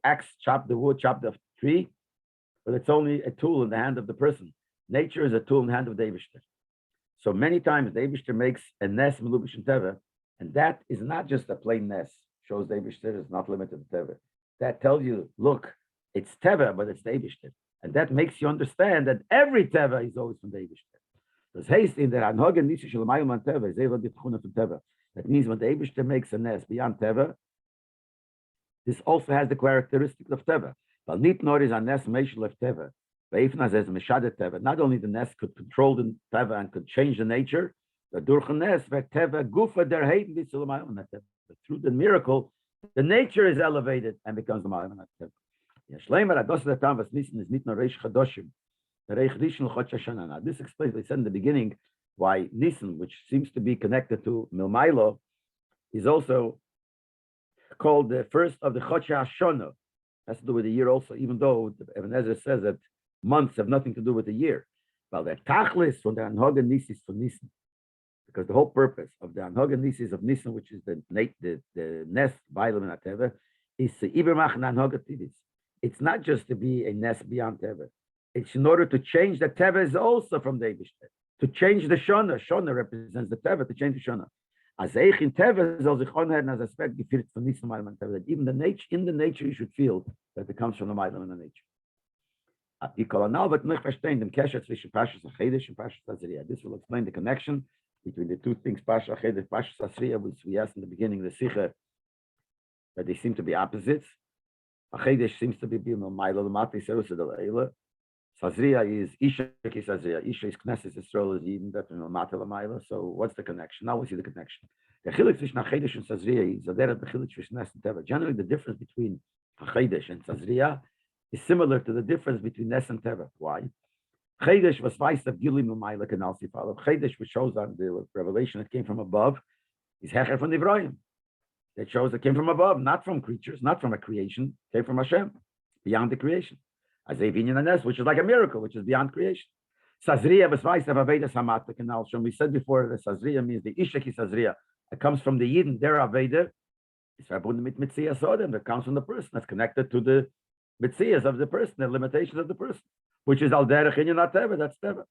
axe chop the wood, chop the tree, but it's only a tool in the hand of the person. Nature is a tool in the hand of the Eibishter. So many times the Eibishter makes a nes melubish in teva, and that is not just a plain nes. Shows the Eibishter is not limited to teva. That tells you, look, it's teva, but it's the Eibishter, and that makes you understand that every teva is always from the Eibishter. Das heißt in der Anhogen nicht shel mayim an teva, ze wird von teva. That means when the Eibishter makes a nes beyond teva, this also has the characteristics of teva. But nit nor is a nes meishel of teva. Not only the nes could control the teva and could change the nature, but durch nes teva gufa der heiden bis zu mayim. Through the miracle, the nature is elevated and becomes the mayim teva. Yeshleimer ados the tam vas nissen is nit nor reish chadoshim. This explains, we said in the beginning, why Nisan, which seems to be connected to Milmailo, is also called the first of the Chodshei Hashana. Has to do with the year also, even though Ibn Ezra says that months have nothing to do with the year. Well, the Tachlis from the Anhoga Nisis for Nisan, because the whole purpose of the Anhoga Nisis of Nisan, which is the nest Bailam and Ateva, is to Ibermach and Anhoga Tidis. It's not just to be a nest beyond Teva. It's in order to change the Teva is also from the Eibishter. To change the Shona. Shona represents the Teva, to change the Shona. As Eich in Teva, soll sich onherden as aspect geführt von Nisan Mailam and Teva. That even the nature, in the nature, you should feel that it comes from the Mailam and the nature. Ich kann now but nicht verstehen den Kesher zwischen Parshas Hachodesh and Parshas Tazria. This will explain the connection between the two things, Parshas Hachodesh, Parshas Tazria, which we asked in the beginning of the Sikha, that they seem to be opposites. Hachodesh seems to be Mailam Lamati Serusa de Leila. Tazria is Isha ki Tazria. Isha is Knesset Yisrael is Eden, that's Mata Lamayla. So what's the connection? Now we see the connection. The chiluk between Hachodesh and Tazria is there the chiluk between Nes and Teva. Generally, the difference between Hachodesh and Tazria is similar to the difference between Nes and Teva. Why? Hachodesh was vice of Gilim Lamayla Kanal Sifal. Hachodesh, which shows on the revelation that came from above, is Hecher from Nivroim. That shows it came from above, not from creatures, not from a creation, came from Hashem, beyond the creation. As a vinyan nes, which is like a miracle, which is beyond creation. Tazria b'svayis of Avedas Hamatak Kanal. So we said before that Tazria means the Ishaki Tazria. It comes from the Yidden, their Aveda. It's verbunden mit Mitzias Odem. That comes from the person. That's connected to the Mitzias of the person, the limitations of the person, which is al derech inyan Teva. That's Teva.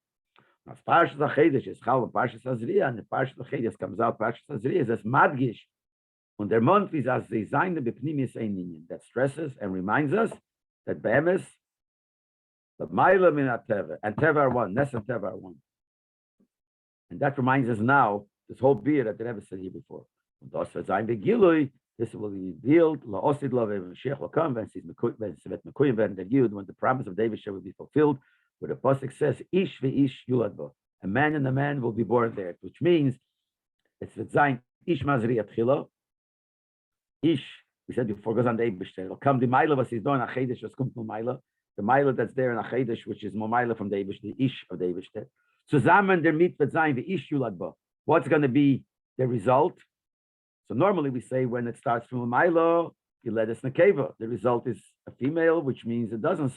Now, Parshas Hachodesh is Chal Parshas Tazria, and the Parshas Hachodesh comes out. Parshas Tazria is as Madgish. Und der Mond is as the Zayin b'pnimis ein that stresses and reminds us that Be'emes, the Mailam in Teva and Teva are one, Nes and Teva are one. And that reminds us now, this whole beer that they never said here before. This will be revealed, La'osid Love, Mashiach will come, when the promise of David will be fulfilled, where the Pasuk says, Ish ve'ish yuladbo, a man and a man will be born there, which means it's Zayin, Ish Mazri Atchilo, Ish, we said before, goes on the Eibishter, it'll come the Maila, was he's doing, Hachodesh, was come to Maila, the Maila that's there in Hachodesh, which is Maila from the Eibush, the Ish of the Eibishter. Zusammen der mit wird sein, the Ish Yuladba. What's going to be the result? So normally we say when it starts from Maila, you let us Nekeva. The result is a female, which means it doesn't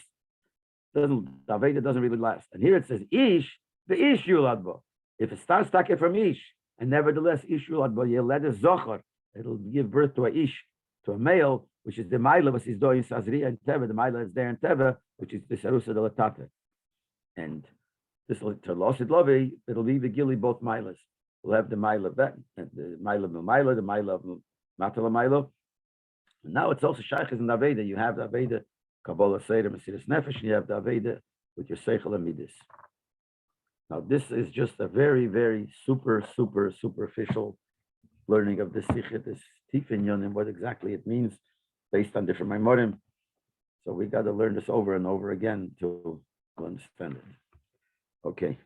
doesn't the Aveda doesn't really last. And here it says Ish, the Ish Yuladbo. If it starts talking from Ish, and nevertheless Ish Yuladbo, Yeled is Zochar, it'll give birth to a Ish, to a male, which is the Maila, which is doing in Tazria and Teva. The Maila is there in Teva, which is the Sarusa de la Tate. And this will to Losid Lovi, it'll be the Gili both Mailas. We'll have the Maila of that, and the Maila of Maila, the Maila of Matala Maila. And now it's also Shaykhis in the Aveda. You have the Aveda, Kabbalah Seder, Mesiris Nefesh, and you have the Aveda with your Seichel and Midis. Now, this is just a very, very superficial learning of this Sikhet, this Tifin and what exactly it means based on different Maimorim. So we got to learn this over and over again to understand it. Okay.